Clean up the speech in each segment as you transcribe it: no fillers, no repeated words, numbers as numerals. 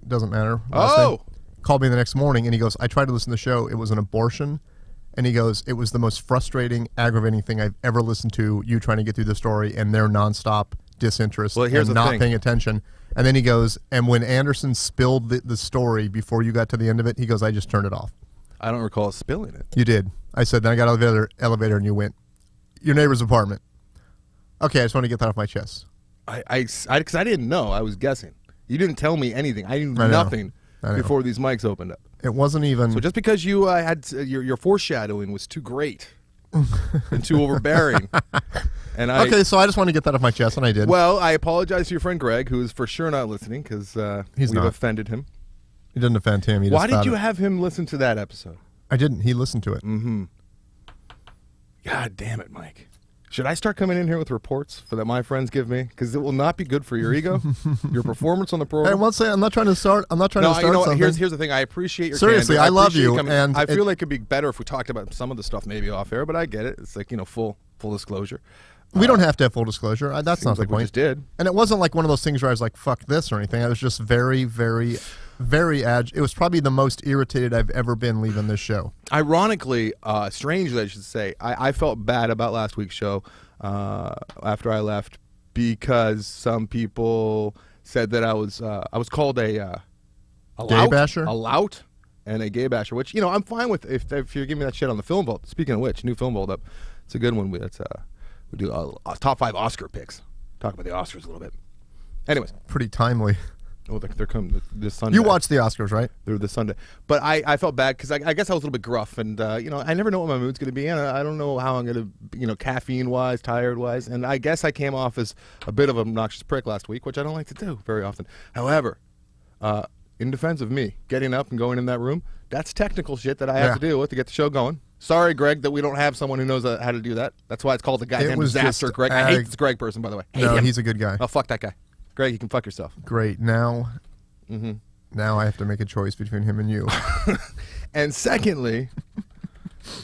doesn't matter. Oh! Called me the next morning, and he goes, I tried to listen to the show. It was an abortion. And he goes, it was the most frustrating, aggravating thing I've ever listened to, you trying to get through the story and their nonstop disinterest and not paying attention. And then he goes, and when Anderson spilled the story before you got to the end of it, he goes, I just turned it off. I don't recall spilling it. You did. I said, then I got out of the elevator and you went, your neighbor's apartment. Okay, I just want to get that off my chest. Because I didn't know. I was guessing. You didn't tell me anything. I knew nothing before these mics opened up. It wasn't even. So just because you had your foreshadowing was too great and too overbearing, and okay, so I just want to get that off my chest, and I did. Well, I apologize to your friend Greg, who is for sure not listening because we've offended him. You didn't offend him. Why did you have him listen to that episode? I didn't. He listened to it. Mm-hmm. God damn it, Mike. Should I start coming in here with reports that my friends give me? Because it will not be good for your ego, your performance on the program. Hey, once I'm not trying to start. I'm not trying to start. You know what? Something. Here's the thing. I appreciate your seriously. candor. I love you, and I feel like it'd be better if we talked about some of the stuff maybe off air. But I get it. It's like full disclosure. We don't have to have full disclosure. That's not the point. We just did. And it wasn't like one of those things where I was like, "Fuck this" or anything. I was just very, very. Very It was probably the most irritated I've ever been leaving this show. Ironically, strangely, I should say, I felt bad about last week's show after I left because some people said that I was called a gay basher, a lout, and a gay basher. Which I'm fine with if you're giving me that shit on the film vault. Speaking of which, new film vault up. It's a good one. We do top 5 Oscar picks. Talk about the Oscars a little bit. Anyways, pretty timely. Oh, they're coming this Sunday. You watched the Oscars, right? They're this Sunday. But I felt bad because I guess I was a little bit gruff, and I never know what my mood's going to be, and I don't know how I'm going to, caffeine-wise, tired-wise, and I guess I came off as a bit of an obnoxious prick last week, which I don't like to do very often. However, in defense of me, getting up and going in that room, that's technical shit that I have to deal with to get the show going. Sorry, Greg, that we don't have someone who knows how to do that. That's why it's called the goddamn disaster, Greg. I hate this Greg person, by the way. No, he's a good guy. Oh, fuck that guy. Greg, you can fuck yourself. Great. Now I have to make a choice between him and you. And secondly,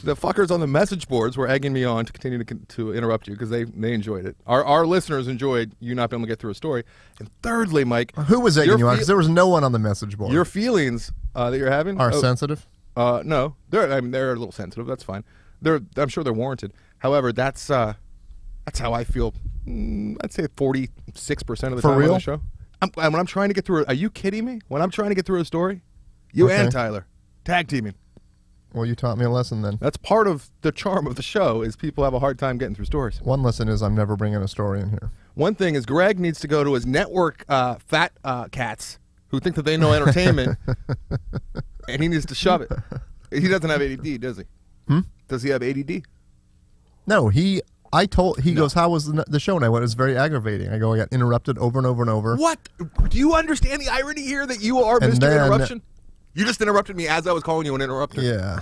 the fuckers on the message boards were egging me on to continue to interrupt you because they enjoyed it. Our listeners enjoyed you not being able to get through a story. And thirdly, Mike. Who was egging you on? Because there was no one on the message board. Your feelings that you're having are sensitive? No. They're a little sensitive. That's fine. I'm sure they're warranted. However, that's how I feel. I'd say 46% of the time on the show. When I'm trying to get through, are you kidding me? When I'm trying to get through a story, you and Tyler tag teaming. Well, you taught me a lesson then. That's part of the charm of the show is people have a hard time getting through stories. One lesson is I'm never bringing a story in here. One thing is Greg needs to go to his network fat cats who think that they know entertainment, and he needs to shove it. He doesn't have ADD, does he? Does he have ADD? No, he goes, how was the show? And I went, it was very aggravating. I go, I got interrupted over and over and over. What? Do you understand the irony here that you are Mr. Interruption? You just interrupted me as I was calling you an interrupter. Yeah.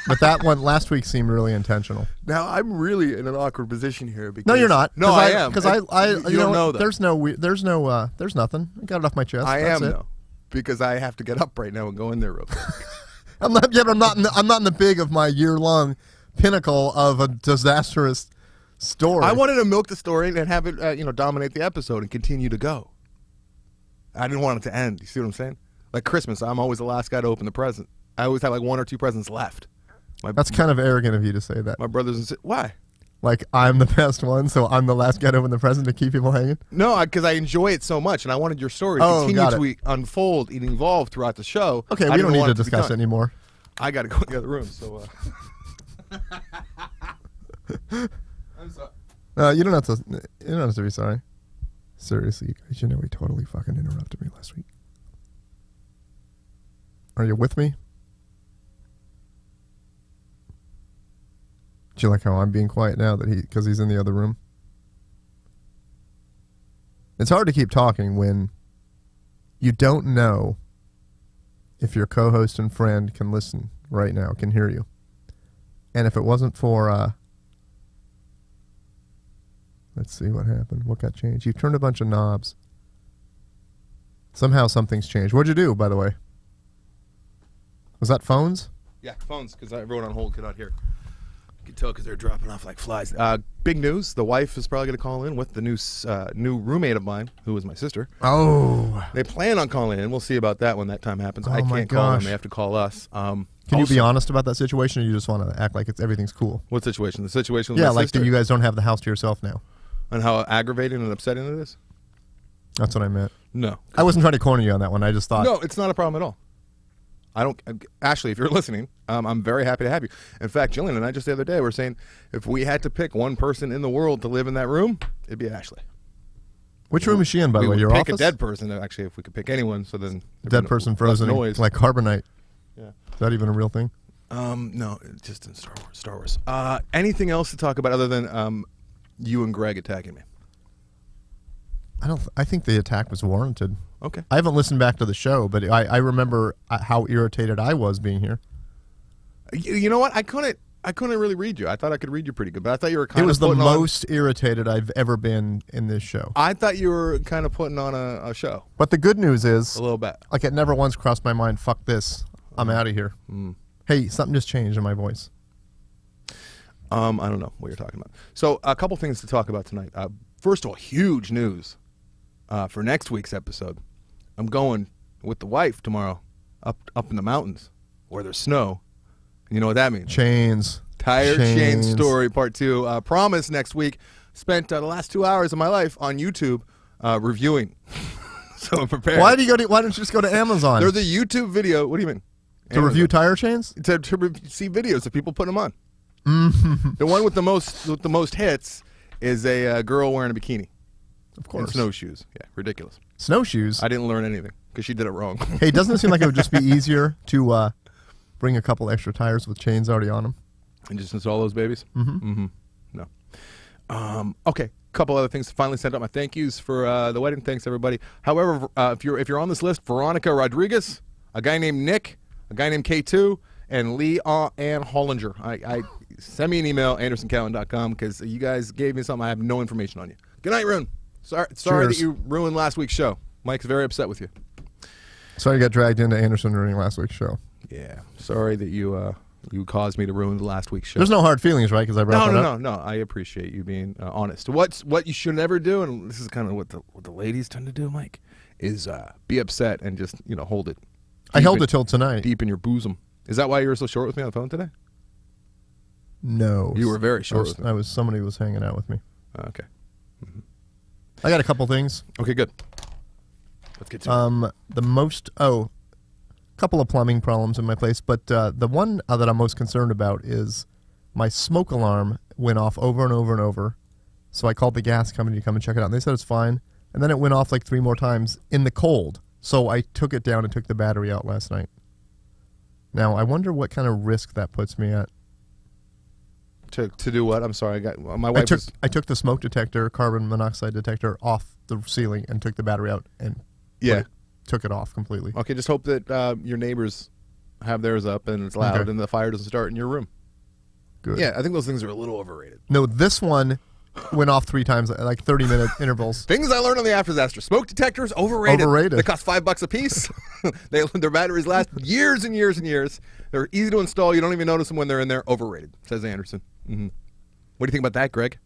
But that one last week seemed really intentional. Now, I'm really in an awkward position here. Because no, you're not. No, I am. Because you don't know that. There's nothing. I got it off my chest. I am, though. Because I have to get up right now and go in there real quick. I'm not in the big of my year-long pinnacle of a disastrous story. I wanted to milk the story and have it, dominate the episode and continue to go. I didn't want it to end. You see what I'm saying? Like Christmas, I'm always the last guy to open the present. I always have like 1 or 2 presents left. That's kind of arrogant of you to say that. My brothers and sisters. Why? Like I'm the best one, so I'm the last guy to open the present to keep people hanging? No, because I enjoy it so much, and I wanted your story to continue to unfold and evolve throughout the show. Okay, we don't need to discuss it anymore. I got to go in the other room, so... I'm sorry. You don't have to be sorry. Seriously, you guys, he totally fucking interrupted me last week. Are you with me? Do you like how I'm being quiet now because he's in the other room? It's hard to keep talking when you don't know if your co-host and friend can listen right now, can hear you. And if it wasn't for, let's see what happened. What got changed? You've turned a bunch of knobs. Somehow something's changed. What'd you do, by the way? Was that phones? Yeah, phones, because everyone on hold cannot hear. You can tell because they're dropping off like flies. Big news. The wife is probably going to call in with the new roommate of mine, who is my sister. Oh. They plan on calling in. We'll see about that when that time happens. Oh, I my can't call them. gosh. They have to call us. Can you be honest about that situation, or you just want to act like everything's cool? What situation? The situation with yeah, my like sister? that you guys don't have the house to yourself now. And how aggravating and upsetting it is? That's what I meant. No. I wasn't trying to corner you on that one. I just thought. No, it's not a problem at all. I don't. Ashley, if you're listening, I'm very happy to have you. In fact, Jillian and I just the other day were saying if we had to pick one person in the world to live in that room, it'd be Ashley. Which room is she in, by the way? Your pick office? A dead person, actually, if we could pick anyone. So then dead person frozen noise. Like carbonite. Yeah. Is that even a real thing? No, just in Star Wars. Anything else to talk about other than you and Greg attacking me? I think the attack was warranted. Okay. I haven't listened back to the show, but I remember how irritated I was being here. You know what? I couldn't really read you. I thought I could read you pretty good, but I thought you were kind of. It was the most irritated I've ever been in this show. I thought you were kind of putting on a show. But the good news is, a little bit. Like, it never once crossed my mind. Fuck this. I'm out of here. Hey, something just changed in my voice. I don't know what you're talking about. So a couple things to talk about tonight. First of all, huge news for next week's episode. I'm going with the wife tomorrow up in the mountains where there's snow. You know what that means? Chains. Tire chain story part 2. Promise next week. Spent the last 2 hours of my life on YouTube reviewing. So I'm prepared. Why don't you just go to Amazon? There's a YouTube video. What do you mean? To review tire chains? To see videos of people putting them on. The one with the most hits is a girl wearing a bikini. Of course. And snowshoes. Yeah, ridiculous. Snowshoes? I didn't learn anything because she did it wrong. Hey, doesn't it seem like it would just be easier to bring a couple extra tires with chains already on them? And just install those babies? Mm-hmm. No. Okay. Couple other things. Finally sent out my thank yous for the wedding. Thanks, everybody. However, if you're on this list, Veronica Rodriguez, a guy named Nick, a guy named K2, and Lee Ann Hollinger. I send me an email, andersoncowan.com, because you guys gave me something I have no information on you. Good night, Rune. Sorry that you ruined last week's show. Mike's very upset with you. Sorry you got dragged into Anderson ruining last week's show. Yeah. Sorry that you caused me to ruin the last week's show. There's no hard feelings, right? Because I brought that up. No. I appreciate you being honest. What you should never do, and this is kind of what the ladies tend to do, Mike, is be upset and just hold it. I held it till tonight. Deep in your bosom. Is that why you were so short with me on the phone today? No. You were very short with me. Somebody was hanging out with me. Okay. I got a couple things. Okay, good. Let's get to it. Couple of plumbing problems in my place, but the one that I'm most concerned about is my smoke alarm went off over and over and over. So I called the gas company to come and check it out, and they said it's fine. And then it went off like 3 more times in the cold. So I took it down and took the battery out last night. Now, I wonder what kind of risk that puts me at. To do what? I'm sorry. My wife. I took the smoke detector, carbon monoxide detector, off the ceiling and took the battery out and took it off completely. Okay, just hope that your neighbors have theirs up and it's loud and the fire doesn't start in your room. Good. Yeah, I think those things are a little overrated. No, this one went off 3 times, like 30-minute intervals. Things I learned on the after disaster. Smoke detectors, overrated. They cost $5 a piece. Their batteries last years and years and years. They're easy to install. You don't even notice them when they're in there. Overrated, says Anderson. What do you think about that, Greg?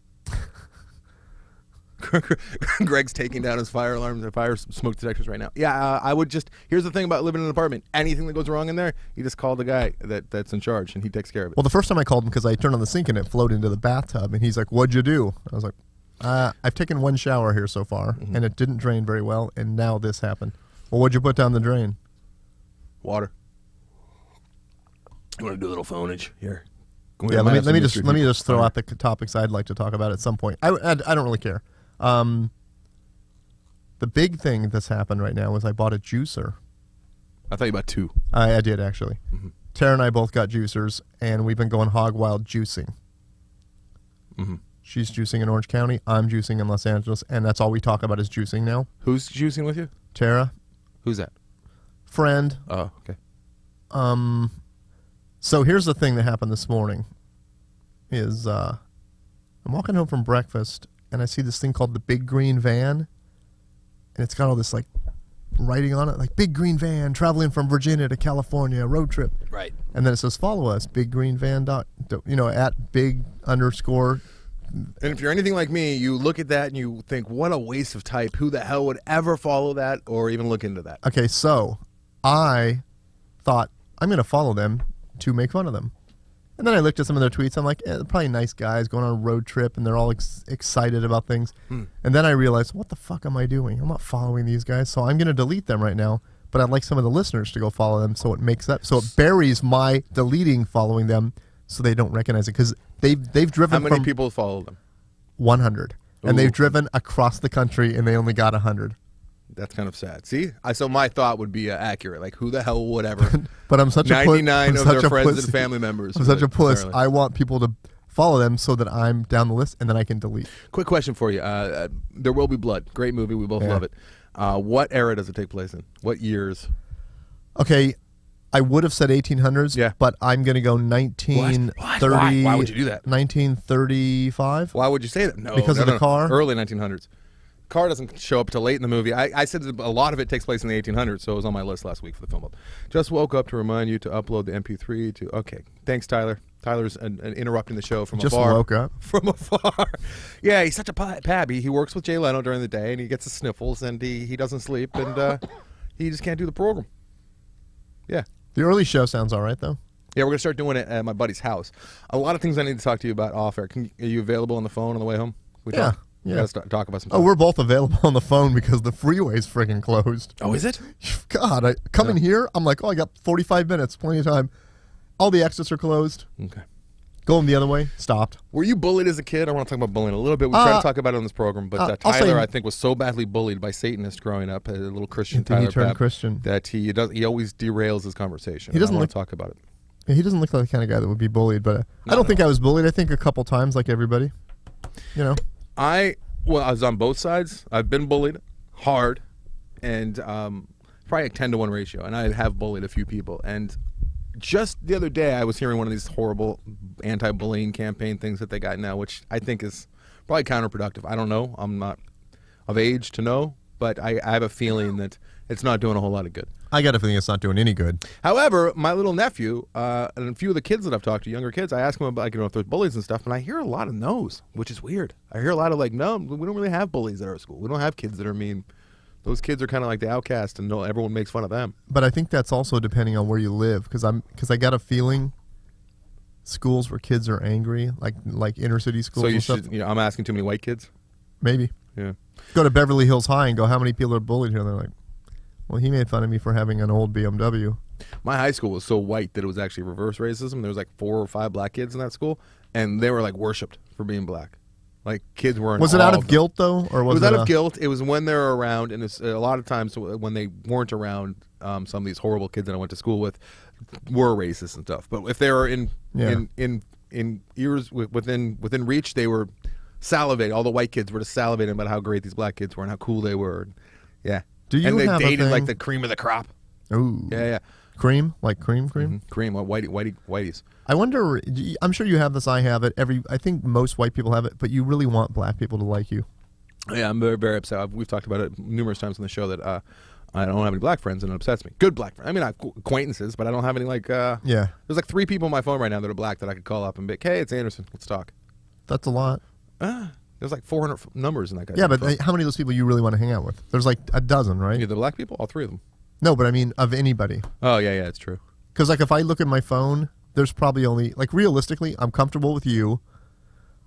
Greg's taking down his fire alarms and fire smoke detectors right now. Yeah, I would just. Here's the thing about living in an apartment. Anything that goes wrong in there, you just call the guy that's in charge, and he takes care of it. Well, the first time I called him because I turned on the sink and it flowed into the bathtub, and he's like, "What'd you do?" I was like, "I've taken 1 shower here so far, and it didn't drain very well, and now this happened." Well, what'd you put down the drain? Water. You want to do a little phonage here? Yeah, let me just throw out the topics I'd like to talk about at some point. I don't really care. The big thing that's happened right now is I bought a juicer. I thought you bought 2. I did, actually. Tara and I both got juicers, and we've been going hog wild juicing. She's juicing in Orange County. I'm juicing in Los Angeles, and that's all we talk about is juicing now. Who's juicing with you? Tara. Who's that? Friend. Oh, okay. So here's the thing that happened this morning is I'm walking home from breakfast, and I see this thing called the Big Green Van, and it's got all this, like, writing on it, like, Big Green Van, traveling from Virginia to California, road trip. Right. and then it says follow us, Big Green Van dot, at big _ And if you're anything like me, you look at that and you think, what a waste of type. Who the hell would ever follow that or even look into that? Okay, so I thought I'm going to follow them to make fun of them. And then I looked at some of their tweets. I'm like, they're probably nice guys going on a road trip, and they're all excited about things. And then I realized, what the fuck am I doing? I'm not following these guys, so I'm going to delete them right now. But I'd like some of the listeners to go follow them, so it buries my deleting following them, so they don't recognize it, because they've driven. How many people follow them? 100, and they've driven across the country, and they only got 100. That's kind of sad. See, so my thought would be accurate. Like, who the hell would ever? But I'm such 99 of their friends and family members. I'm such a puss. I want people to follow them so that I'm down the list, and then I can delete. Quick question for you: There Will Be Blood. Great movie. We both love it. What era does it take place in? What years? Okay, I would have said 1800s, but I'm going to go 1930. Why would you do that? 1935. Why would you say that? No, because of the car. Early 1900s. Car doesn't show up till late in the movie. I said a lot of it takes place in the 1800s, so it was on my list last week for the film club. Just woke up to remind you to upload the MP3 to. Okay, thanks, Tyler. Tyler's interrupting the show from afar. Just woke up from afar. Yeah, he's such a pab. He works with Jay Leno during the day, and he gets the sniffles, and he doesn't sleep, and he just can't do the program. Yeah. The early show sounds all right, though. Yeah, we're gonna start doing it at my buddy's house. A lot of things I need to talk to you about off air. Are you available on the phone on the way home? Yeah. We gotta talk about some stuff. Oh, we're both available on the phone because the freeway's friggin' closed. Oh, is it? God, I come in here, I'm like, I got 45 minutes, plenty of time. All the exits are closed. Okay. Going the other way, stopped. Were you bullied as a kid? I want to talk about bullying a little bit. We tried to talk about it on this program, but Tyler, I think, was so badly bullied by Satanists growing up, a little Christian Tyler, he turned Christian, that he always derails his conversation. He doesn't want to talk about it. He doesn't look like the kind of guy that would be bullied, but I don't think I was bullied. I think a couple times, like everybody. I was on both sides. I've been bullied hard, and probably a 10-to-1 ratio, and I have bullied a few people. And just the other day, I was hearing one of these horrible anti-bullying campaign things that they got now, which I think is probably counterproductive. I don't know. I'm not of age to know, but I have a feeling that it's not doing a whole lot of good. I got a feeling it's not doing any good. However, my little nephew and a few of the kids that I've talked to, younger kids, I ask them about, if there's bullies and stuff, and I hear a lot of no's, which is weird. I hear a lot of no, we don't really have bullies at our school. We don't have kids that are mean. Those kids are kind of like the outcast, and everyone makes fun of them. But I think that's also depending on where you live, because I got a feeling schools where kids are angry, like inner city schools. So you should. I'm asking too many white kids. Maybe. Yeah. Go to Beverly Hills High and go, how many people are bullied here? And they're like, well, he made fun of me for having an old BMW. My high school was so white that it was actually reverse racism. There was 4 or 5 black kids in that school, and they were worshipped for being black. Kids weren't. Was it out of guilt though, or was it out of guilt? It was when they were around, and a lot of times when they weren't around, some of these horrible kids that I went to school with were racist and stuff. But if they were in ears within reach, they were salivating. All the white kids were just salivating about how great these black kids were and how cool they were. Yeah. Do you and they have dated the cream of the crop. Ooh. Yeah. Cream? Like cream? Mm-hmm. Cream, whiteies. I wonder, I'm sure you have this, I have it. I think most white people have it, but you really want black people to like you. Yeah, I'm very, very upset. We've talked about it numerous times on the show that I don't have any black friends, and it upsets me. Good black friends. I mean, I have acquaintances, but I don't have any yeah. There's 3 people on my phone right now that are black that I could call up and be like, hey, it's Anderson. Let's talk. That's a lot. There's 400 numbers in that guy's phone. Yeah, but phone. how many of those people you really want to hang out with? There's a dozen, right? Yeah, the black people? All 3 of them. No, but I mean of anybody. Oh, yeah, it's true. Because if I look at my phone, there's probably only, realistically, I'm comfortable with you.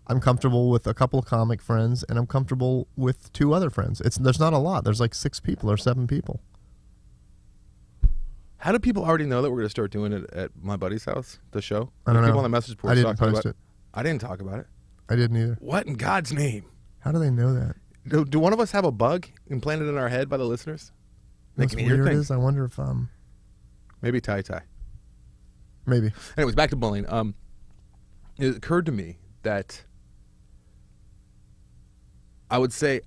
I'm comfortable with a couple of comic friends, and I'm comfortable with 2 other friends. There's not a lot. There's 6 people or 7 people. How do people already know that we're going to start doing it at my buddy's house, the show? I don't know. People on the message board I didn't post it. I didn't talk about it. I didn't either. What in God's name? How do they know that? Do one of us have a bug implanted in our head by the listeners? That's weird it is. I wonder if maybe tie. Maybe. Anyways, back to bullying. It occurred to me that I would say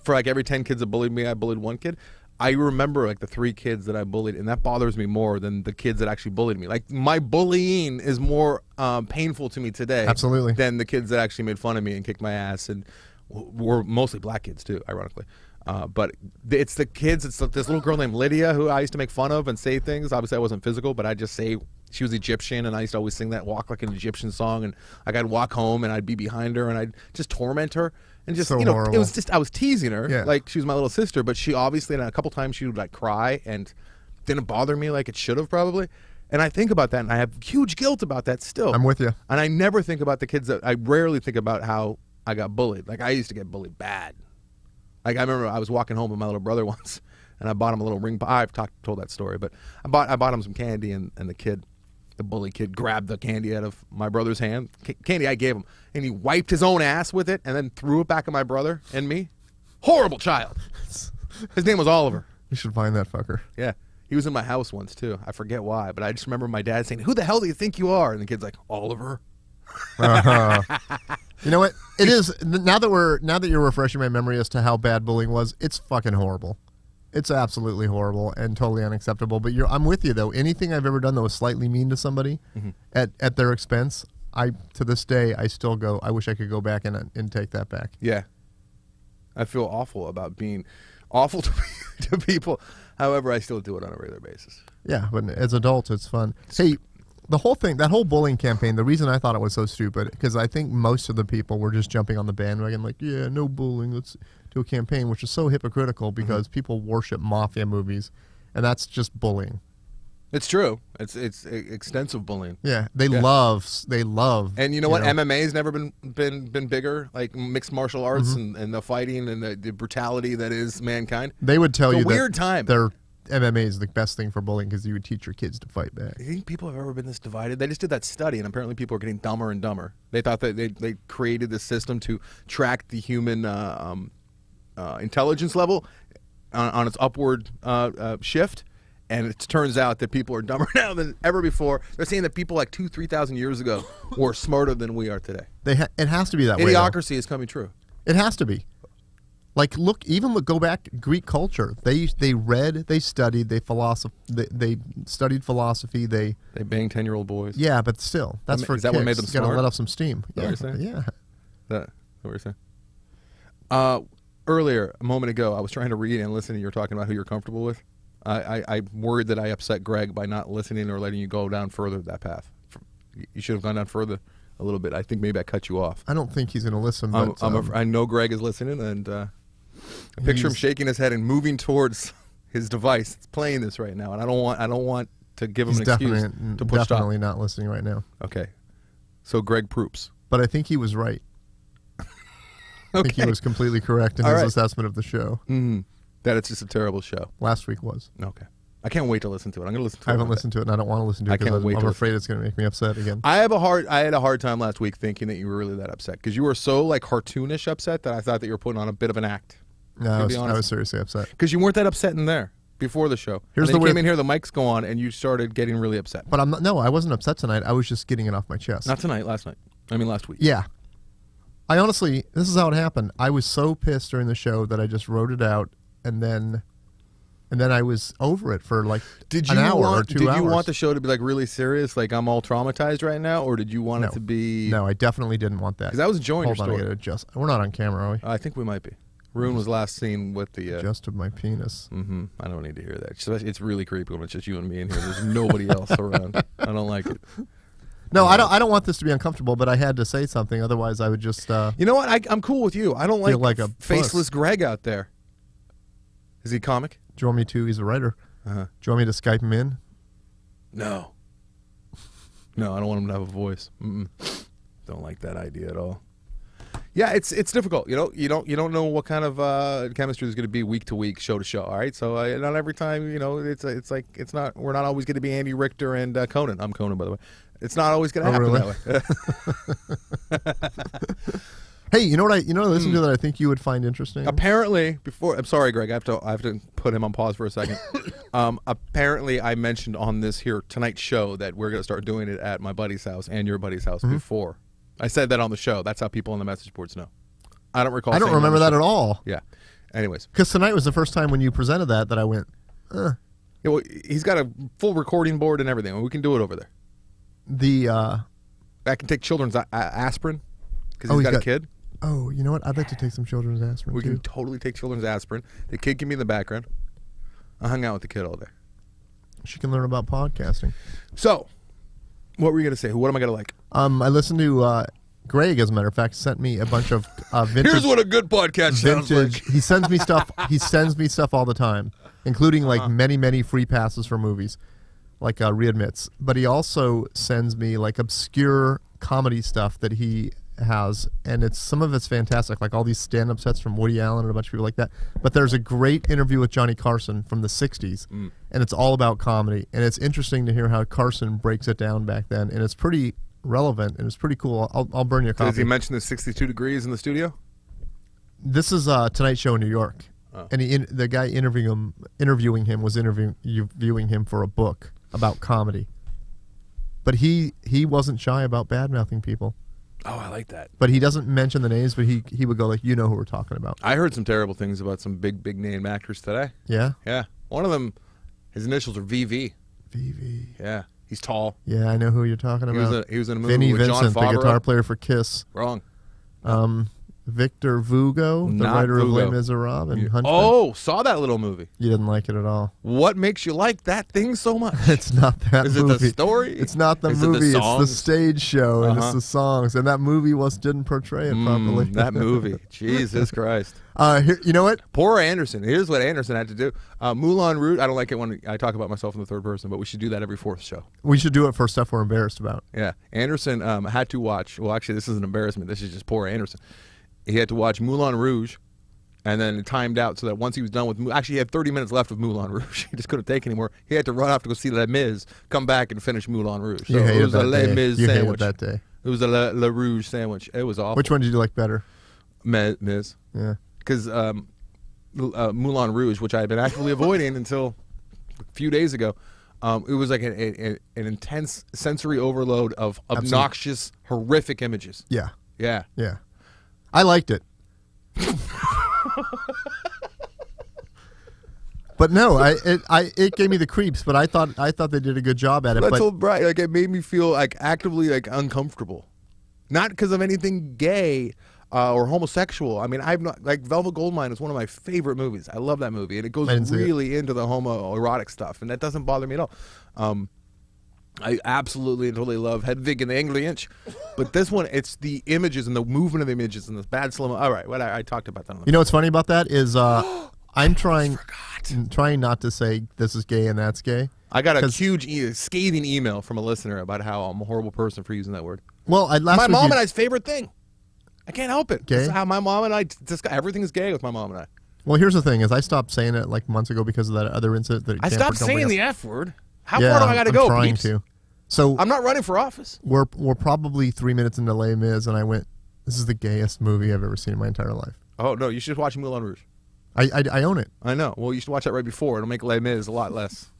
for every 10 kids that bullied me, I bullied 1 kid. I remember the 3 kids that I bullied, and that bothers me more than the kids that actually bullied me. My bullying is more painful to me today, absolutely, than the kids that actually made fun of me and kicked my ass, and were mostly black kids too, ironically. But it's the kids. It's this little girl named Lydia who I used to make fun of and say things. Obviously, I wasn't physical, but I just say She was Egyptian, and I used to always sing that "Walk Like an Egyptian" song. And like I'd walk home, and I'd be behind her, and I'd just torment her, and just So you know, horrible. it was just I was teasing her, Yeah. like she was my little sister. But she obviously, and a couple times she would like cry, and didn't bother me like it should have probably. And I think about that, and I have huge guilt about that still. I'm with you. And I never think about the kids I rarely think about how I got bullied. Like I used to get bullied bad. Like I remember I was walking home with my little brother once, and I bought him a little ring. I've told that story, but I bought him some candy, and the bully kid grabbed the candy out of my brother's hand. Candy I gave him, and he wiped his own ass with it, and then threw it back at my brother and me. Horrible child. His name was Oliver. You should find that fucker. Yeah. He was in my house once, too. I forget why, but I just remember my dad saying, "Who the hell do you think you are?" And the kid's like, "Oliver." You know what? It is now that you're refreshing my memory as to how bad bullying was. It's fucking horrible. It's absolutely horrible and totally unacceptable. But I'm with you though. Anything I've ever done that was slightly mean to somebody at their expense, to this day I still go. I wish I could go back and take that back. Yeah. I feel awful about being awful to people. However, I still do it on a regular basis. Yeah, but as adults, it's fun. Hey, the whole thing, that whole bullying campaign, the reason I thought it was so stupid, because I think most of the people were just jumping on the bandwagon like, yeah, no bullying, let's do a campaign, which is so hypocritical because people worship mafia movies, and that's just bullying. It's true. It's extensive bullying. Yeah, they love. And you know what? MMA's never been bigger, like mixed martial arts and the fighting and the brutality that is mankind. They would tell you weird that time. Their MMA is the best thing for bullying because you would teach your kids to fight back. Do you think people have ever been this divided? They just did that study, and apparently people are getting dumber and dumber. They thought that they created this system to track the human intelligence level on its upward shift. And it turns out that people are dumber now than ever before. They're saying that people like 2,000-3,000 years ago were smarter than we are today. It has to be that way. Idiocracy is coming true. It has to be. Like, go back Greek culture. They read, they studied, they studied philosophy. They banged 10-year-old boys. Yeah, but still, that's for is that kicks. what made them You gotta smart? let off some steam. Is that what you're saying? Yeah. That's what you're saying. Earlier, a moment ago, I was trying to read and listen, and you were talking about who you're comfortable with. I'm worried that I upset Greg by not listening or letting you go down further that path. You should have gone down further a little bit. I think maybe I cut you off. I don't think he's going to listen. But I know Greg is listening, and I picture him shaking his head and moving towards his device. It's playing this right now, and I don't want to give him an excuse to push stop. Definitely not listening right now. Okay, so Greg Proops. But I think he was right. I think he was completely correct in his assessment of the show. That it's just a terrible show. Last week was. Okay. I can't wait to listen to it. I'm going to listen to it. I haven't listened to it, and I don't want to listen to it because I'm afraid it's going to make me upset again. I had a hard time last week thinking that you were really that upset because you were so like cartoonish upset that I thought that you were putting on a bit of an act. No, I was seriously upset. Because you weren't that upset in there before the show. Here's and then you came in here, the mics go on, and you started getting really upset. But I wasn't upset tonight. I was just getting it off my chest. Not tonight, last night. I mean last week. Yeah. I honestly, this is how it happened. I was so pissed during the show that I just wrote it out, and then I was over it for like an hour or 2 hours. Did you want the show to be like really serious, like I'm all traumatized right now, or did you want it to be? No, I definitely didn't want that. Because I was enjoying your story. Hold on, I gotta adjust. We're not on camera, are we? I think we might be. Rune was last seen with the adjusted my penis. I don't need to hear that. It's really creepy when it's just you and me in here. There's nobody else around. I don't like it. No, I don't want this to be uncomfortable, but I had to say something. Otherwise, I would just. You know what? I'm cool with you. I don't like a faceless Greg out there. Is he a comic? Do you want me to? He's a writer. Do you want me to Skype him in? No. No, I don't want him to have a voice. Don't like that idea at all. Yeah, it's difficult. You don't know what kind of chemistry is going to be week to week, show to show. All right, so not every time. We're not always going to be Andy Richter and Conan. I'm Conan, by the way. It's not always going to happen that way. Hey, you know what I listened to that I think you would find interesting? Apparently, I'm sorry, Greg. I have to put him on pause for a second. Apparently, I mentioned on this here tonight's show that we're going to start doing it at my buddy's house and your buddy's house before. I said that on the show. That's how people on the message boards know. I don't recall. I don't remember that at all. Yeah. Anyways, because tonight was the first time when you presented that I went. Yeah, well, he's got a full recording board and everything. We can do it over there. I can take children's aspirin because he's got a kid. Oh, you know what? I'd like to take some children's aspirin, We can totally take children's aspirin. The kid can be in the background. I hung out with the kid all day. She can learn about podcasting. So, What were you gonna say? What am I gonna like? I listened to Greg, as a matter of fact, sent me a bunch of vintage. Here's what a good podcast sounds like. He sends me stuff. He sends me stuff all the time, including like many free passes for movies, like readmits. But he also sends me like obscure comedy stuff that he has, and some of it's fantastic, like all these stand-up sets from Woody Allen and a bunch of people like that. But there's a great interview with Johnny Carson from the 60s, and it's all about comedy, and it's interesting to hear how Carson breaks it down back then, and it's pretty relevant, and it's pretty cool. I'll burn you a copy. Does he mention the 62 degrees in the studio? This is Tonight Show in New York, and the guy interviewing him was interviewing him for a book about comedy. But he wasn't shy about bad-mouthing people. Oh, I like that. But he doesn't mention the names, but he would go like, you know who we're talking about. I heard some terrible things about some big name actors today. Yeah? Yeah. One of them, his initials are VV. VV. Yeah. He's tall. Yeah, I know who you're talking about. He was in a movie Vinnie with Vincent, John Favreau. the guitar player for Kiss. Wrong. Victor Hugo, the writer of Les Miserables and Hunchback. Oh, saw that little movie. You didn't like it at all. What makes you like that thing so much? It's not that Is movie. Is it the story? It's not the movie. It's the stage show, and it's the songs. And that movie didn't portray it properly. That movie. Jesus Christ. You know what? Poor Anderson. Here's what Anderson had to do. Moulin Rouge. I don't like it when I talk about myself in the third person, but we should do that every fourth show. We should do it for stuff we're embarrassed about. Yeah. Anderson had to watch. Well, actually, this is an embarrassment. This is just poor Anderson. He had to watch Moulin Rouge, and then it timed out so that once he was done with... Actually, he had 30 minutes left of Moulin Rouge. He just couldn't take anymore. He had to run off to go see Les Mis, come back, and finish Moulin Rouge. So it was a Les Mis sandwich. That day. It was a Le Rouge sandwich. It was awful. Which one did you like better? Mis. Yeah. Because Moulin Rouge, which I had been actively avoiding until a few days ago, it was like an intense sensory overload of obnoxious, horrific images. Yeah. Yeah. Yeah. I liked it. But no, it gave me the creeps. But I thought they did a good job at it. That's so bright. Like it made me feel like actively like uncomfortable, not because of anything gay or homosexual. I mean, I've not like Velvet Goldmine is one of my favorite movies. I love that movie, and it goes really into the homoerotic stuff, and that doesn't bother me at all. I absolutely and totally love Hedwig and the Angry Inch, but this one, it's the images and the movement of the images and this bad slow. All right, what I talked about that. You know what's funny about that is I'm trying not to say this is gay and that's gay. I got a huge scathing email from a listener about how I'm a horrible person for using that word. Well, my mom and I's favorite thing. I can't help it. Gay? This is how my mom and I everything is gay with my mom and I. Well, here's the thing: is I stopped saying it like months ago because of that other incident. I stopped saying the F word. How far do I got to go? I'm trying to. So I'm not running for office. We're probably 3 minutes into Les Mis, and I went, "This is the gayest movie I've ever seen in my entire life." Oh no, you should watch Moulin Rouge. I own it. I know. Well, you should watch that right before. It'll make Les Mis a lot less.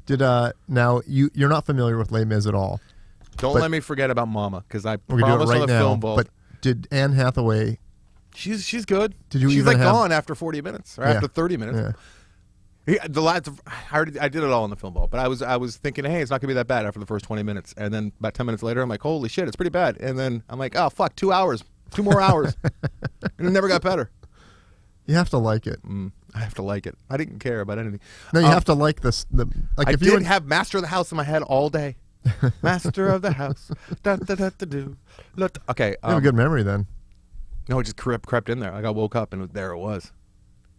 Now you're not familiar with Les Mis at all. Don't let me forget about Mama, because I promised on the film vault. But did Anne Hathaway? She's good. Did you? She's even like gone after 40 minutes or after 30 minutes. Yeah. I did it all in the film vault, but I was thinking, hey, it's not gonna be that bad after the first 20 minutes, and then about 10 minutes later, I'm like, holy shit, it's pretty bad, and then I'm like, oh fuck, 2 hours, 2 more hours, and it never got better. You have to like it. I have to like it. I didn't care about anything. No, you have to like this. I did have Master of the House in my head all day. Master of the House. Da, da, da, da, do. Okay. You have a good memory then. No, it just crept in there. Like I woke up and there it was.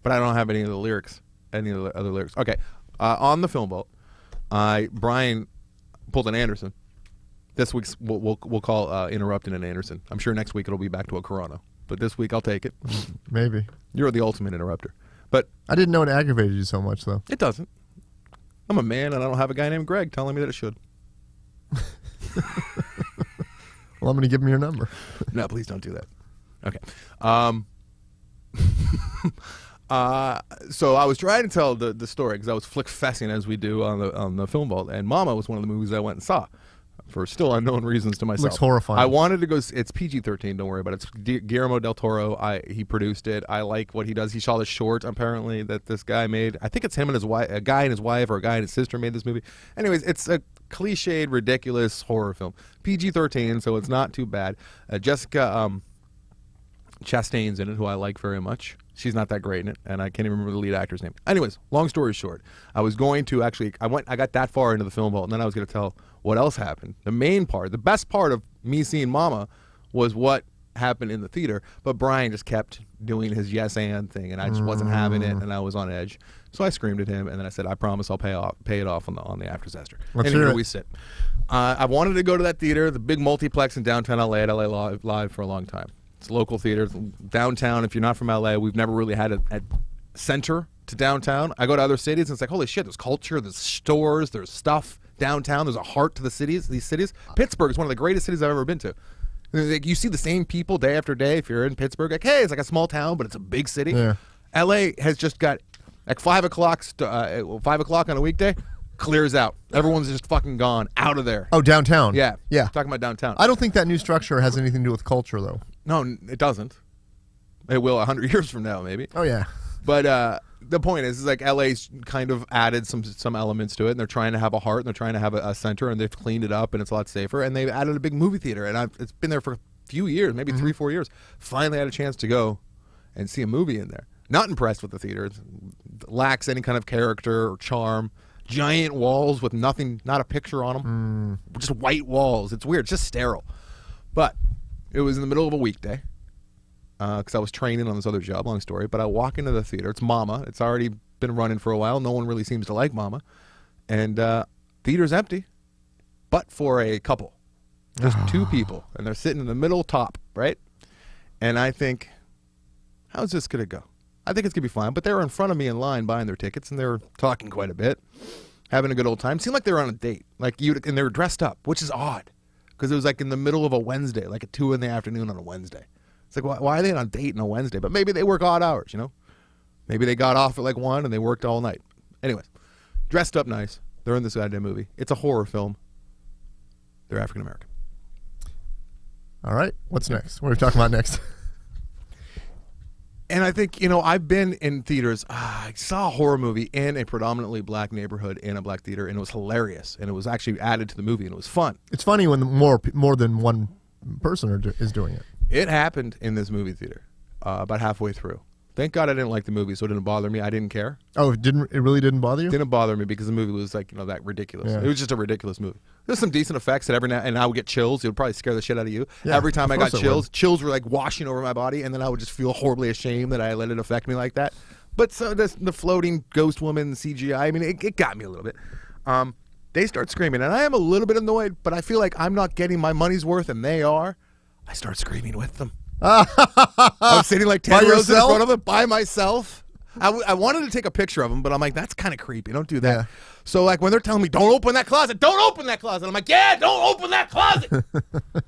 But I don't have any of the lyrics. Any of the other lyrics. Okay. On the film vault, Brian pulled an Anderson. This week's we'll call Interrupting an Anderson. I'm sure next week it'll be back to a Corona. But this week I'll take it. Maybe. You're the ultimate interrupter. But I didn't know it aggravated you so much, though. It doesn't. I'm a man, and I don't have a guy named Greg telling me that it should. Well, I'm going to give him your number. No, please don't do that. Okay. So I was trying to tell the story because I was flick-fessing as we do on the film vault, and Mama was one of the movies I went and saw for still unknown reasons to myself. Looks horrifying. I wanted to go. It's PG-13. Don't worry about it. It's Guillermo del Toro. He produced it. I like what he does. He saw the short apparently that this guy made. I think it's him and his wife, a guy and his wife, or a guy and his sister made this movie. Anyways, it's a cliched, ridiculous horror film. PG-13, so it's not too bad. Jessica Chastain's in it, who I like very much. She's not that great in it, and I can't even remember the lead actor's name. Anyways, long story short, I was going to actually, I got that far into the film vault, and then I was going to tell what else happened. The main part, the best part of me seeing Mama was what happened in the theater, but Brian just kept doing his yes and thing, and I just wasn't having it, and I was on edge. So I screamed at him, and then I said, I promise I'll pay it off on the after disaster. And here we sit. I wanted to go to that theater, the big multiplex in downtown LA at LA Live for a long time. It's a local theater. Downtown, if you're not from LA, we've never really had a center to downtown. I go to other cities, and it's like, holy shit, there's culture, there's stores, there's stuff downtown. There's a heart to the cities. These cities. Pittsburgh is one of the greatest cities I've ever been to. Like, you see the same people day after day if you're in Pittsburgh. Like, hey, it's like a small town, but it's a big city. Yeah. LA has just got, like 5 o'clock on a weekday, clears out. Everyone's just fucking gone out of there. Oh, downtown. Yeah. Yeah. Talking about downtown. I don't think that new structure has anything to do with culture, though. No, it doesn't. It will 100 years from now, maybe. Oh, yeah. But the point is like LA's kind of added some elements to it, and they're trying to have a heart, and they're trying to have a center, and they've cleaned it up, and it's a lot safer, and they've added a big movie theater, and it's been there for a few years, maybe 3-4 years. Finally had a chance to go and see a movie in there. Not impressed with the theater. It lacks any kind of character or charm. Giant walls with nothing, not a picture on them. Just white walls. It's weird. It's just sterile. But it was in the middle of a weekday because I was training on this other job, long story. But I walk into the theater. It's Mama. It's already been running for a while. No one really seems to like Mama. And theater's empty, but for a couple. Just 2 people. And they're sitting in the middle top, right? And I think, how's this going to go? I think it's going to be fine. But they were in front of me in line buying their tickets, and they were talking quite a bit, having a good old time. Seemed like they were on a date. And they were dressed up, which is odd. Because it was like in the middle of a Wednesday, like at 2 in the afternoon on a Wednesday. It's like, why are they on a date on a Wednesday? But maybe they work odd hours, you know? Maybe they got off at like 1 and they worked all night. Anyways, dressed up nice. They're in this goddamn movie. It's a horror film. They're African American. All right. What's next? What are we talking about next? And I think, you know, I've been in theaters. I saw a horror movie in a predominantly black neighborhood in a black theater, and it was hilarious. And it was actually added to the movie, and it was fun. It's funny when more than one person is doing it. It happened in this movie theater about halfway through. Thank God I didn't like the movie, so it didn't bother me. I didn't care. Oh, it really didn't bother you? Didn't bother me because the movie was like, you know, that ridiculous. Yeah. It was just a ridiculous movie. There's some decent effects that every now and I would get chills. It would probably scare the shit out of you. Yeah, every time I got chills were like washing over my body, and then I would just feel horribly ashamed that I let it affect me like that. But so the floating ghost woman CGI, I mean, it got me a little bit. They start screaming, and I am a little bit annoyed, but I feel like I'm not getting my money's worth, and they are. I start screaming with them. I'm sitting like 10 rows in front of them by myself. I wanted to take a picture of them, but I'm like, that's kind of creepy. Don't do that. Yeah. So like when they're telling me, don't open that closet, don't open that closet. I'm like, yeah, don't open that closet.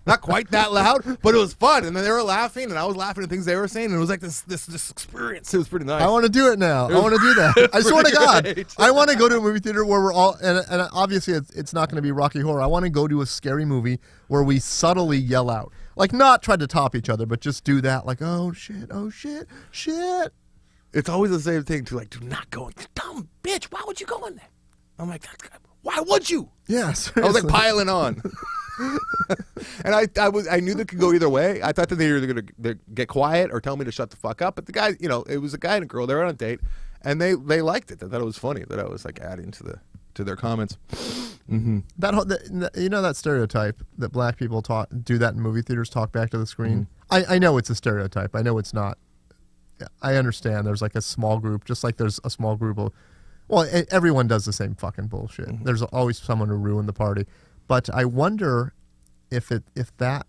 Not quite that loud, but it was fun. And then they were laughing, and I was laughing at things they were saying, and it was like this experience. It was pretty nice. I want to do it now. I want to do that. I swear to God, I want to go to a movie theater where we're all, and obviously it's not going to be Rocky Horror. I want to go to a scary movie where we subtly yell out. Like, not try to top each other, but just do that. Like, oh, shit, oh, shit, shit. It's always the same thing, too. Like, do not go. Dumb bitch, why would you go in there? I'm like, why would you? Yeah, seriously. I was like piling on. And I knew that could go either way. I thought that they were either going to get quiet or tell me to shut the fuck up. But the guy, you know, it was a guy and a girl. They were on a date, and they liked it. They thought it was funny that I was like adding to their comments. Mm-hmm. You know that stereotype that black people do that in movie theaters, talk back to the screen? Mm-hmm. I know it's a stereotype. I know it's not. I understand there's like a small group, just like there's a small group of, well, everyone does the same fucking bullshit. Mm-hmm. There's always someone to ruin the party. But I wonder if that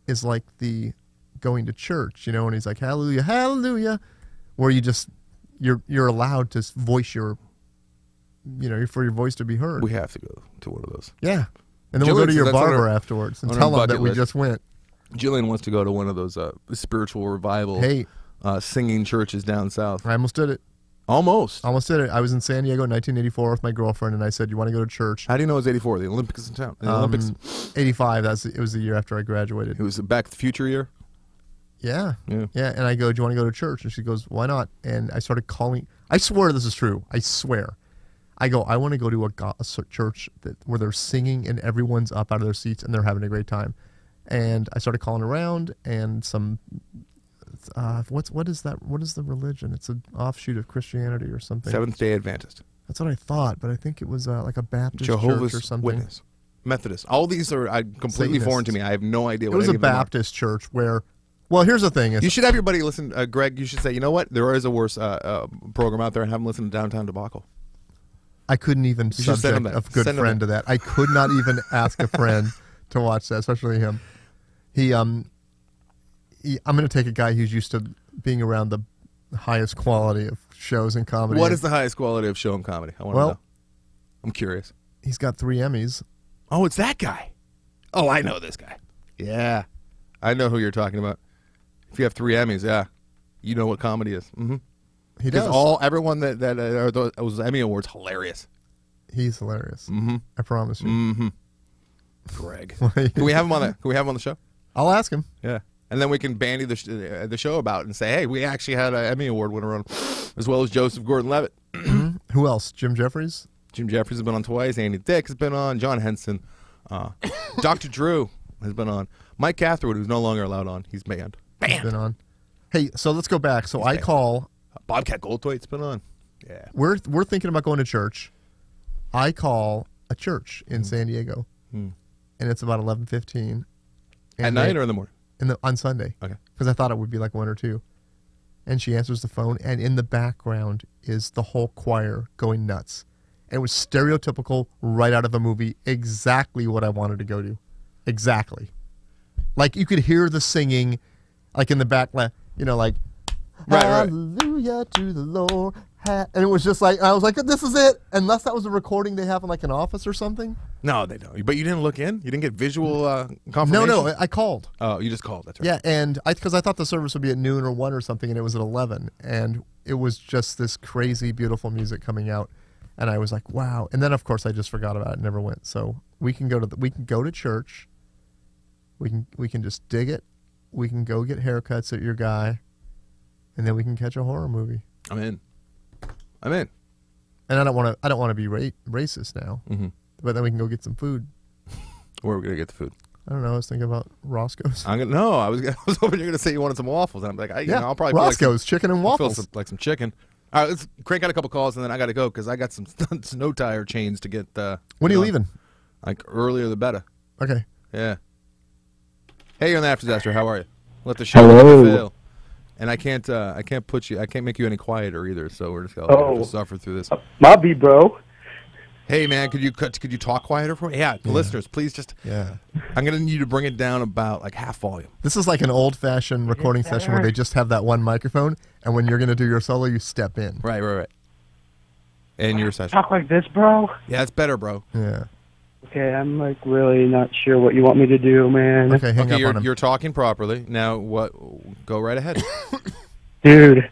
is like the going to church, you know, and he's like, hallelujah, hallelujah, where you're allowed to voice your, you know, for your voice to be heard. We have to go to one of those. Yeah. And then we'll go to your barber afterwards and tell them that we just went. Jillian wants to go to one of those spiritual revival singing churches down south. I almost did it. Almost did it. I was in San Diego in 1984 with my girlfriend, and I said, you want to go to church? How do you know it was 84? The Olympics in town. The Olympics. 85. It was the year after I graduated. It was a Back to the Future year? Yeah. And I go, do you want to go to church? And she goes, why not? And I started calling. I swear this is true. I swear. I go, I want to go to a church where they're singing and everyone's up out of their seats and they're having a great time. And I started calling around, and some what is that? What is the religion? It's an offshoot of Christianity or something. Seventh-day Adventist. That's what I thought, but I think it was like a Baptist Jehovah's church or something. Witness. Methodist. All these are completely Satanists. foreign to me. I have no idea what it was any a of them are. Baptist church where. Well, here's the thing: you should have your buddy listen, Greg. You should say, you know what? There is a worse program out there, and have him listen to Downtown Debacle. I couldn't even subject a good friend to that. I could not even ask a friend to watch that, especially him. I'm going to take a guy who's used to being around the highest quality of shows and comedy. What is the highest quality of show and comedy? I want to know. I'm curious. He's got 3 Emmys. Oh, it's that guy. Oh, I know this guy. Yeah. I know who you're talking about. If you have 3 Emmys, yeah. You know what comedy is. Mm-hmm. He does. Everyone that are those Emmy Awards, hilarious. He's hilarious. Mm-hmm. I promise you. Mm-hmm. Greg. Can we have him on the show? I'll ask him. Yeah. And then we can bandy the show about and say, hey, we actually had an Emmy Award winner on, as well as Joseph Gordon-Levitt. Who else? Jim Jeffries? Jim Jeffries has been on twice. Andy Dick has been on. John Henson. Dr. Drew has been on. Mike Catherwood, who's no longer allowed on. He's banned. He's been on. Hey, so let's go back. So I call. Bobcat Goldthwait's been on. Yeah. We're thinking about going to church. I call a church in San Diego, and it's about 11:15. At night or in the morning? On Sunday. Okay. Because I thought it would be like 1 or 2. And she answers the phone, and in the background is the whole choir going nuts. And it was stereotypical, right out of a movie, exactly what I wanted to go to. Exactly. Like, you could hear the singing, like in the back, like, right. Hallelujah to the Lord. And it was just like, I was like, this is it. Unless that was a recording they have in like an office or something. No, they don't. But you didn't look in? You didn't get visual confirmation? No, I called. Oh, you just called. That's right. Yeah, and because I thought the service would be at noon or 1 or something, and it was at 11. And it was just this crazy, beautiful music coming out. And I was like, wow. And then, of course, I just forgot about it and never went. So we can go to church. We can just dig it. We can go get haircuts at your guy. And then we can catch a horror movie. I'm in. And I don't want to be racist now. Mm-hmm. But then we can go get some food. Where are we gonna get the food? I don't know. I was thinking about Roscoe's. I was hoping you're gonna say you wanted some waffles, and I'm like, I'll probably Roscoe's chicken and waffles. Like some chicken. All right, let's crank out a couple calls, and then I got to go because I got some snow tire chains to get. When are you leaving? Like earlier the better. Okay. Yeah. Hey, you're on the After Disaster. How are you? Let the show fail. And I can't make you any quieter either. So we're just gonna suffer through this. Mobby, bro. Hey man, could you talk quieter for me? Yeah, listeners, please just. Yeah. I'm gonna need you to bring it down about like half volume. This is like an old-fashioned recording session where they just have that one microphone, and when you're gonna do your solo, you step in. Right. And your session. Talk like this, bro. Yeah, it's better, bro. Yeah. Okay, I'm like really not sure what you want me to do, man. Okay, hang up on him. You're talking properly now. What? Go right ahead, dude.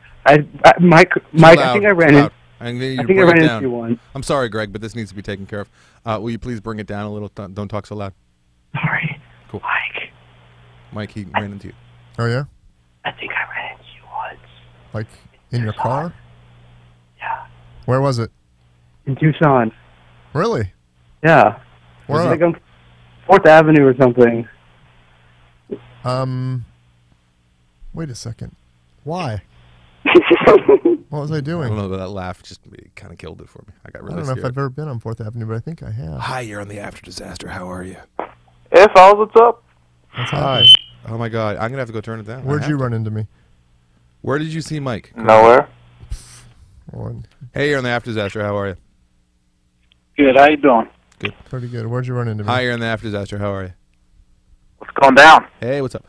Mike, I think I ran into. I think I ran into you once. I'm sorry, Greg, but this needs to be taken care of. Will you please bring it down a little? Don't talk so loud. Sorry. Cool. Mike, he ran into you. Oh yeah. I think I ran into you once. Like in your car? Yeah. Where was it? In Tucson. Really? Yeah. Where? Like on 4th Avenue or something. Wait a second. Why? What was I I doing? don't know, but that laugh just kind of killed it for me. I got really I don't know scared. if I've ever been on 4th Avenue, but I think I have. Hi, you're on the After Disaster. How are you? Hey, fellas, what's up? That's Hi. happening. Oh my God, I'm gonna have to go turn it down. Where'd you run into me? Where did you see Mike? Nowhere. Hey, you're on the After Disaster. How are you? Good, how you doing? Good. Pretty good. Where'd you run into me? Hi, you're on the After Disaster. How are you? What's going down? Hey, what's up?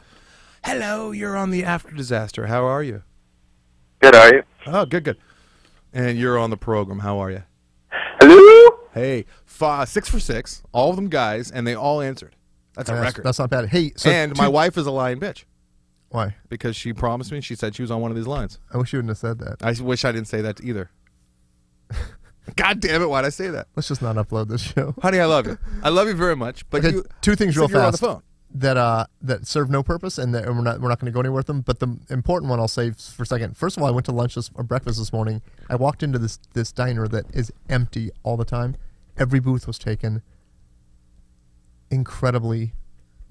Hello, you're on the After Disaster. How are you? Good, are you? Oh, good. And you're on the program. How are you? Hello? Hey, 6 for 6, all of them guys, and they all answered. That's a record. That's not bad. Hey, so and my wife is a lying bitch. Why? Because she promised me, she said she was on one of these lines. I wish you wouldn't have said that. I wish I didn't say that either. God damn it, why'd I say that? Let's just not upload this show. Honey, I love you. I love you very much. But okay, two things real fast. On the phone. That serve no purpose, and we're not going to go anywhere with them. But the important one I'll save for a second. First of all, I went to lunch or breakfast this morning. I walked into this diner that is empty all the time. Every booth was taken. Incredibly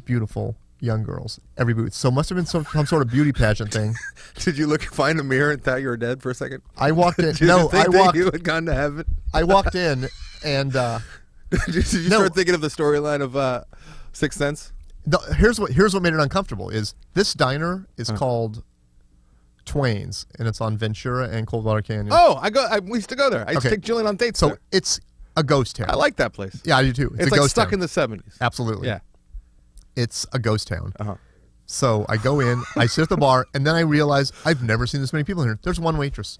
beautiful young girls, every booth. So it must have been some sort of beauty pageant thing. Did you find a mirror and thought you were dead for a second? I walked in. Did you think that you had gone to heaven? I walked in, and did you start thinking of the storyline of Sixth Sense? Here's what made it uncomfortable. Is this diner is called Twain's, and it's on Ventura and Coldwater Canyon. Oh, we used to go there. I used to take Jillian on dates. So there. it's a ghost town. I like that place. Yeah, I do too. It's a like ghost stuck town. in the 70s. Absolutely. Yeah. It's a ghost town. Uh-huh. So I go in, I sit at the bar, and then I realize I've never seen this many people here. There's one waitress,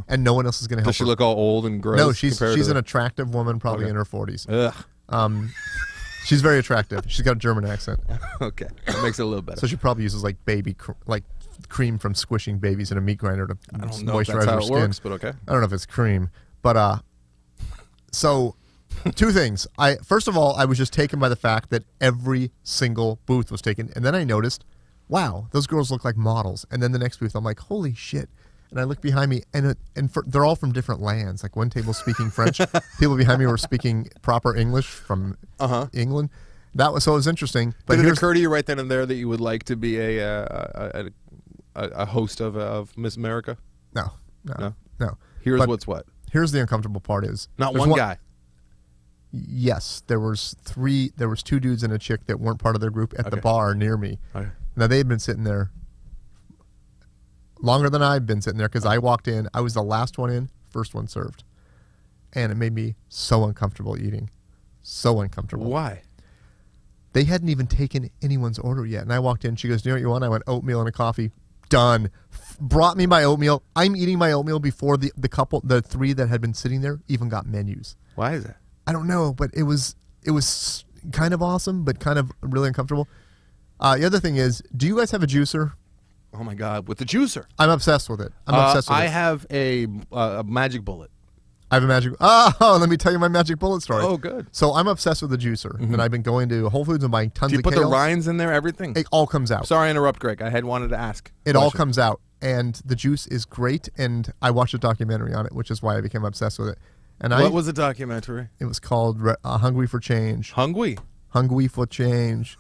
and no one else is going to help Does she her. look all old and gross? No, she's an attractive woman, probably in her 40s. Ugh. She's very attractive. She's got a German accent. Okay, that makes it a little better. So she probably uses like cream from squishing babies in a meat grinder to moisturize her skin. Works, but okay. I don't know if it's cream, but so two things. First of all, I was just taken by the fact that every single booth was taken, and then I noticed, wow, those girls look like models. And then the next booth, I'm like, holy shit. And I look behind me, and they're all from different lands. Like one table speaking French, people behind me were speaking proper English from England. That was interesting. But did it occur to you right then and there that you would like to be a host of Miss America? No. Here's what's what. Here's the uncomfortable part is not one guy. Yes, there was two dudes and a chick that weren't part of their group at the bar near me. Okay. Now they had been sitting there longer than I'd been sitting there because I walked in. I was the last one in, first one served, and it made me so uncomfortable eating, so uncomfortable. Why? They hadn't even taken anyone's order yet, and I walked in. She goes, "Do you know what you want?" I went, "Oatmeal and a coffee." Done. Brought me my oatmeal. I'm eating my oatmeal before the three that had been sitting there even got menus. Why is that? I don't know, but it was kind of awesome, but kind of really uncomfortable. The other thing is, do you guys have a juicer? Oh my God, with the juicer! I'm obsessed with it. I have a magic bullet. I have a magic. Oh, let me tell you my magic bullet story. Oh, good. So I'm obsessed with the juicer, and I've been going to Whole Foods and buying tons of kale. Do you put the rinds in there? Everything? It all comes out. Sorry, I interrupt, Greg. I had wanted to ask. It all comes out, and the juice is great. And I watched a documentary on it, which is why I became obsessed with it. And what was the documentary? It was called "Hungry for Change." Hungry for change.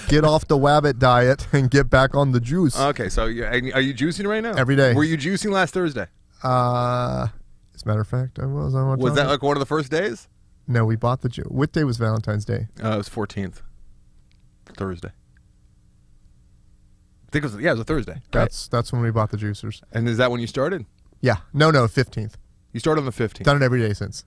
Get off the wabbit diet and get back on the juice. Okay, so are you juicing right now? Every day. Were you juicing last Thursday? As a matter of fact, I was. Was that like one of the first days? No, we bought the juice. What day was Valentine's Day? It was 14th. Thursday. I think it was a Thursday. That's when we bought the juicers. And is that when you started? Yeah. No, 15th. You started on the 15th. Done it every day since.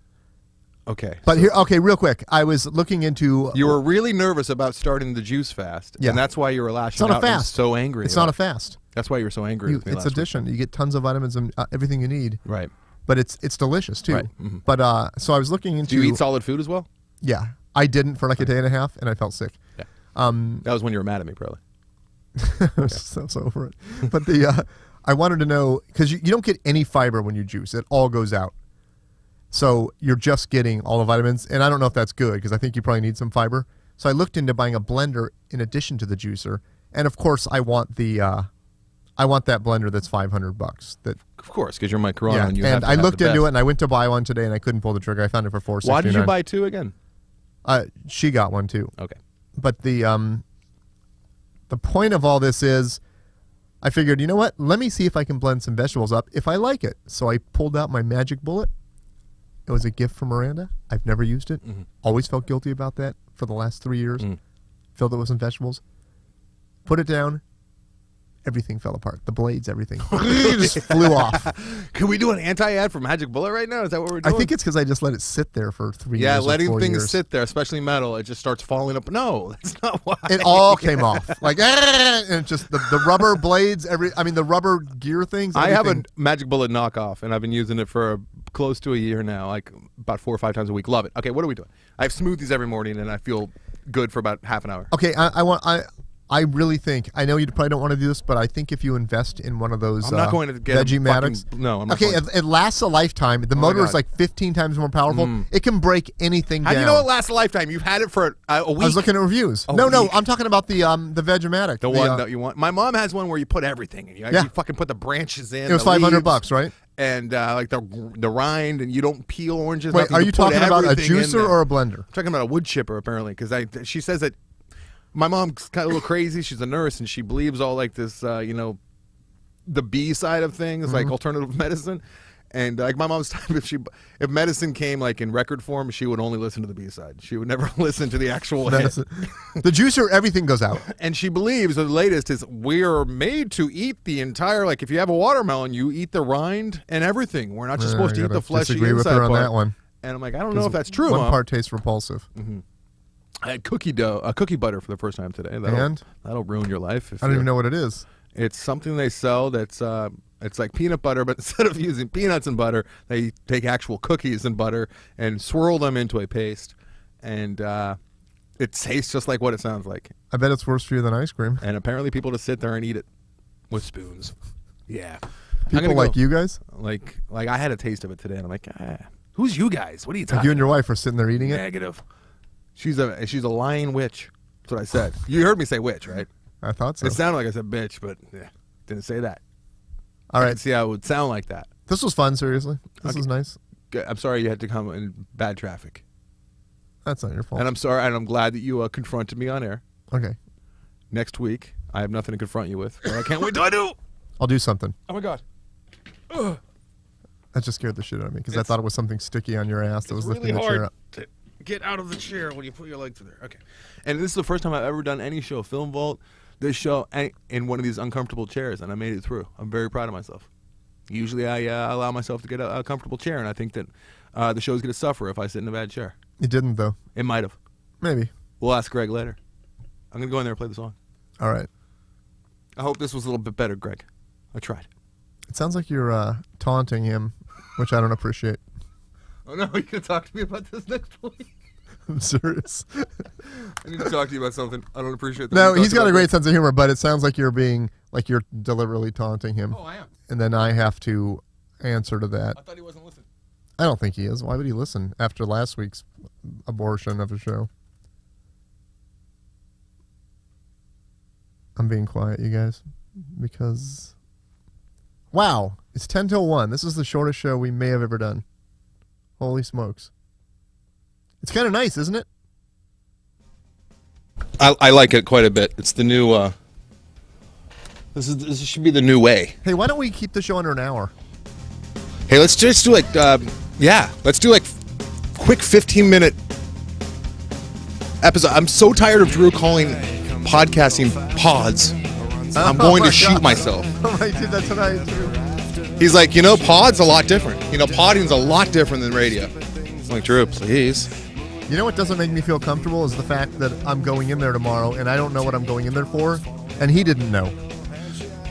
Okay. But real quick. I was looking into. You were really nervous about starting the juice fast. Yeah. And that's why you were lashing out and so angry. It's not a fast. That's why you were so angry with me It's addition. You get tons of vitamins and everything you need. Right. But it's delicious too. Right. Mm-hmm. But so I was looking into. Do you eat solid food as well? Yeah. I didn't for like a day and a half, and I felt sick. Yeah. That was when you were mad at me, probably. I was so over it. But I wanted to know, because you don't get any fiber when you juice. It all goes out. So you're just getting all the vitamins. And I don't know if that's good, because I think you probably need some fiber. So I looked into buying a blender in addition to the juicer. And of course, I want that blender that's $500. Of course, because you're my Corona. Yeah, and you and I looked into it, and I went to buy one today, and I couldn't pull the trigger. I found it for $4.69. Why did you buy two again? She got one too. Okay. But the point of all this is, I figured, you know what? Let me see if I can blend some vegetables up if I like it. So I pulled out my magic bullet. It was a gift from Miranda. I've never used it. Mm-hmm. Always felt guilty about that for the last 3 years. Filled it with some vegetables. Put it down. Everything fell apart. The blades, everything. Just flew off. Can we do an anti-ad for Magic Bullet right now? Is that what we're doing? I think it's because I just let it sit there for 3 years. Yeah, letting things years. sit there, especially metal, it just starts falling up. No, that's not why. It all came off. Like, and it just, the rubber blades, the rubber gear things. Everything. I have a Magic Bullet knockoff, and I've been using it for close to a year now, like about 4 or 5 times a week. Love it. Okay, what are we doing? I have smoothies every morning, and I feel good for about half an hour. Okay, I really think, I know you probably don't want to do this, but I think if you invest in one of those I'm not going to get Veggie-Matics. No, I'm not okay, it lasts a lifetime. The motor is like 15 times more powerful. It can break anything down. How do you know it lasts a lifetime? You've had it for a week. I was looking at reviews. No, I'm talking about the Veggie-Matic. The one that you want. My mom has one where you put everything in. You fucking put the branches in. It was $500, right? And like the rind, and you don't peel oranges. Wait, are you talking about a juicer or a blender? I'm talking about a wood chipper, apparently, because she says that my mom's kind of a little crazy. She's a nurse, and she believes all like this, the B side of things, like alternative medicine. And like my mom's time, if medicine came like in record form, she would only listen to the B side. She would never listen to the actual hit. The juicer, everything goes out. And she believes the latest is we're made to eat the entire. Like if you have a watermelon, you eat the rind and everything. We're not just supposed to eat the fleshy inside with her on part. that one. And I'm like, I don't know if that's true. One Mom. part tastes repulsive. I had cookie butter for the first time today. That'll ruin your life. I don't even know what it is. It's something they sell that's it's like peanut butter, but instead of using peanuts and butter, they take actual cookies and butter and swirl them into a paste, and it tastes just like what it sounds like. I bet it's worse for you than ice cream. And apparently people just sit there and eat it with spoons. Yeah. People like you guys? Like I had a taste of it today, and I'm like, who's you guys? What are you talking about? You and your wife are sitting there eating it? Negative. She's a lying witch. That's what I said. You heard me say witch, right? I thought so. It sounded like I said bitch, but didn't say that. All right. See how it would sound like that. This was fun, seriously. This was nice. I'm sorry you had to come in bad traffic. That's not your fault. And I'm sorry, and I'm glad that you confronted me on air. Okay. Next week, I have nothing to confront you with, but I can't wait till I do. I'll do something. Oh, my God. That just scared the shit out of me because I thought it was something sticky on your ass that was lifting really the chair hard up. to get out of the chair when you put your leg through there. Okay. And this is the first time I've ever done any show, Film Vault, this show, in one of these uncomfortable chairs, and I made it through. I'm very proud of myself. Usually I allow myself to get a comfortable chair, and I think that the show's going to suffer if I sit in a bad chair. It didn't, though. It might have. Maybe. We'll ask Greg later. I'm going to go in there and play the song. All right. I hope this was a little bit better, Greg. I tried. It sounds like you're taunting him, which I don't appreciate. Oh, no, you can talk to me about this next week. I'm serious. I need to talk to you about something. I don't appreciate that. No, he's got a great sense of humor, but it sounds like you're deliberately taunting him. Oh, I am. And then I have to answer to that. I thought he wasn't listening. I don't think he is. Why would he listen after last week's abortion of a show? I'm being quiet, you guys, because wow, it's 10 till 1. This is the shortest show we may have ever done. Holy smokes. It's kind of nice, isn't it? I like it quite a bit. It's the new this should be the new way. Hey, why don't we keep the show under an hour? Hey, let's just do like let's do like quick 15-minute episode. I'm so tired of Drew calling podcasting pods. I'm going to shoot myself. Oh, I did that tonight too. He's like, pod's a lot different. Podding's a lot different than radio. I'm like, Drew, please. You know what doesn't make me feel comfortable is the fact that I'm going in there tomorrow and I don't know what I'm going in there for, and he didn't know.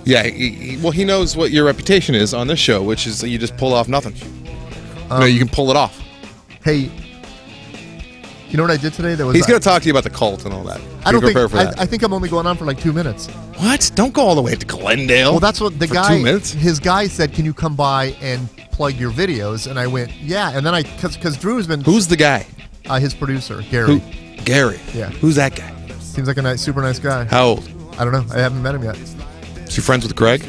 Yeah, he knows what your reputation is on this show, which is that you just pull off nothing. No, you can pull it off. Hey, you know what I did today? He's going to talk to you about the cult and all that. I think I'm only going on for like 2 minutes. What? Don't go all the way to Glendale. Well, that's what the for guy. 2 minutes? His guy said, "Can you come by and plug your videos?" And I went, "Yeah." And then because Drew's been. Who's the guy? His producer, Gary. Who? Gary. Yeah. Who's that guy? Seems like a super nice guy. How old? I don't know. I haven't met him yet. Is he friends with Greg?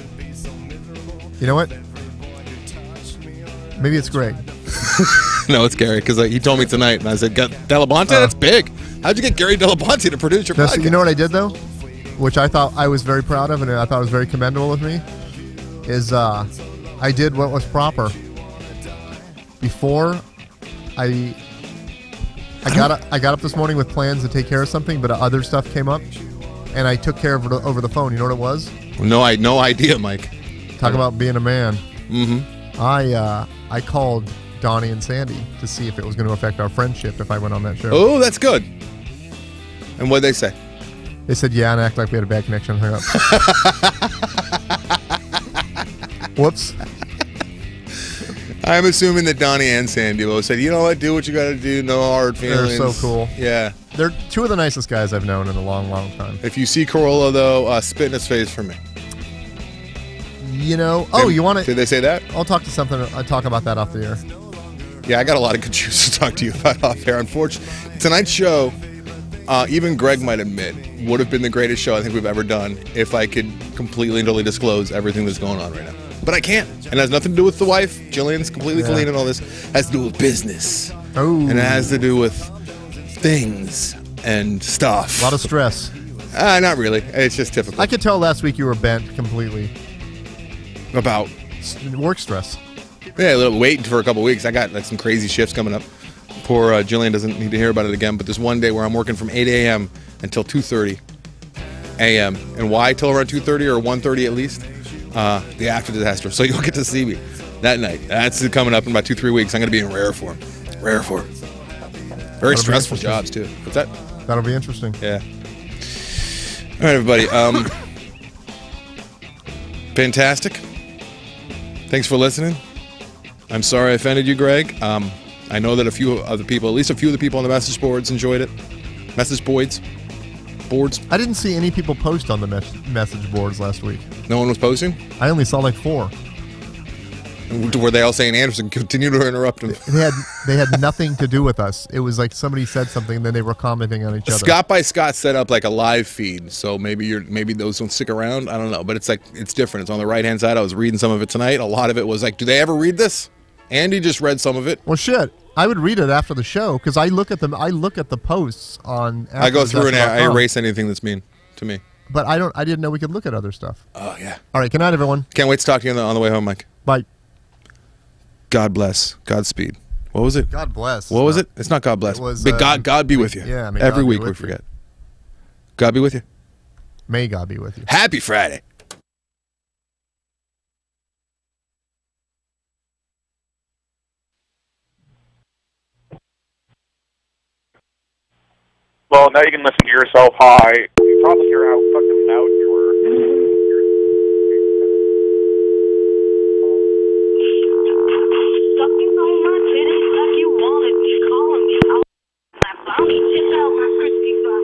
You know what? Maybe it's Greg. No, it's Gary, because he told me tonight, and I said, Delabonte? That's big. How'd you get Gary Delabonte to produce your podcast? You know what I did, though? Which I thought I was very proud of, and I thought was very commendable of me, is I did what was proper. Before I got up this morning with plans to take care of something, but other stuff came up, and I took care of it over the phone. You know what it was? No idea, Mike. Talk about being a man. Mm-hmm. I called Donnie and Sandy to see if it was going to affect our friendship if I went on that show. Oh, that's good. And what'd they say? They said, yeah, and act like we had a bad connection and hung up. Whoops. I'm assuming that Donnie and Sandy both said, you know what, do what you got to do, no hard feelings. They're so cool. Yeah. They're two of the nicest guys I've known in a long, long time. If you see Corolla, though, spit in his face for me. You want to... Did they say that? I'll talk about that off the air. Yeah, I got a lot of good news to talk to you about off air. Unfortunately, tonight's show, even Greg might admit, would have been the greatest show I think we've ever done if I could completely and totally disclose everything that's going on right now. But I can't. And it has nothing to do with the wife. Jillian's completely clean and all this. It has to do with business. Oh. And it has to do with things and stuff. A lot of stress. Not really. It's just typical. I could tell last week you were bent completely. About? Work stress. Yeah, a little waiting for a couple weeks. I got some crazy shifts coming up. Poor Jillian doesn't need to hear about it again, but there's one day where I'm working from 8 a.m. until 2:30 a.m. And why till around 2:30 or 1:30 at least? The after disaster. So you'll get to see me that night. That's coming up in about 2-3 weeks. I'm going to be in rare form. Rare form. Very stressful jobs, too. What's that? That'll be interesting. Yeah. All right, everybody. Fantastic. Thanks for listening. I'm sorry I offended you, Greg. I know that a few other people, at least a few of the people on the message boards enjoyed it. Message boards. I didn't see any people post on the message boards last week. No one was posting? I only saw like 4. Were they all saying, Anderson, continue to interrupt him? They had nothing to do with us. It was like somebody said something, and then they were commenting on each other. Scott by Scott set up like a live feed, so maybe those don't stick around. I don't know, but it's different. It's on the right-hand side. I was reading some of it tonight. A lot of it was like, do they ever read this? Andy just read some of it. Well, shit. I would read it after the show because I look at them. I look at the posts on. I go through and I erase anything that's mean to me. But I didn't know we could look at other stuff. Oh yeah. All right. Good night, everyone. Can't wait to talk to you on the way home, Mike. Bye. God bless. Godspeed. What was it? God bless. What was it? It's not God bless. It was, God be with you. Yeah. Every week we forget. God be with you. May God be with you. Happy Friday. Well, now you can listen to yourself high. You probably hear how fucking loud you were. Sucking on my titties like you wanted. Calling me out. I found me just out my crispy fry.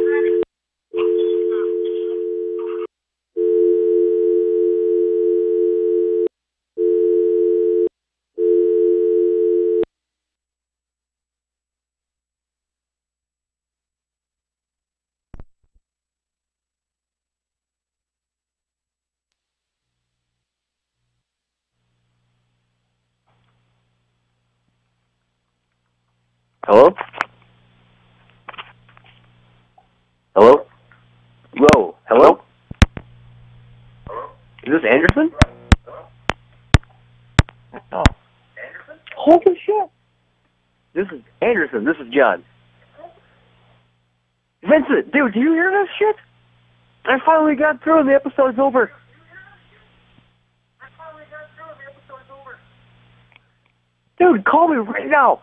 Hello? Hello? Whoa, hello? Is this Anderson? Oh. Anderson? Holy shit! This is Anderson, this is John. Vincent, dude, do you hear this shit? I finally got through, the episode's over. Dude, call me right now.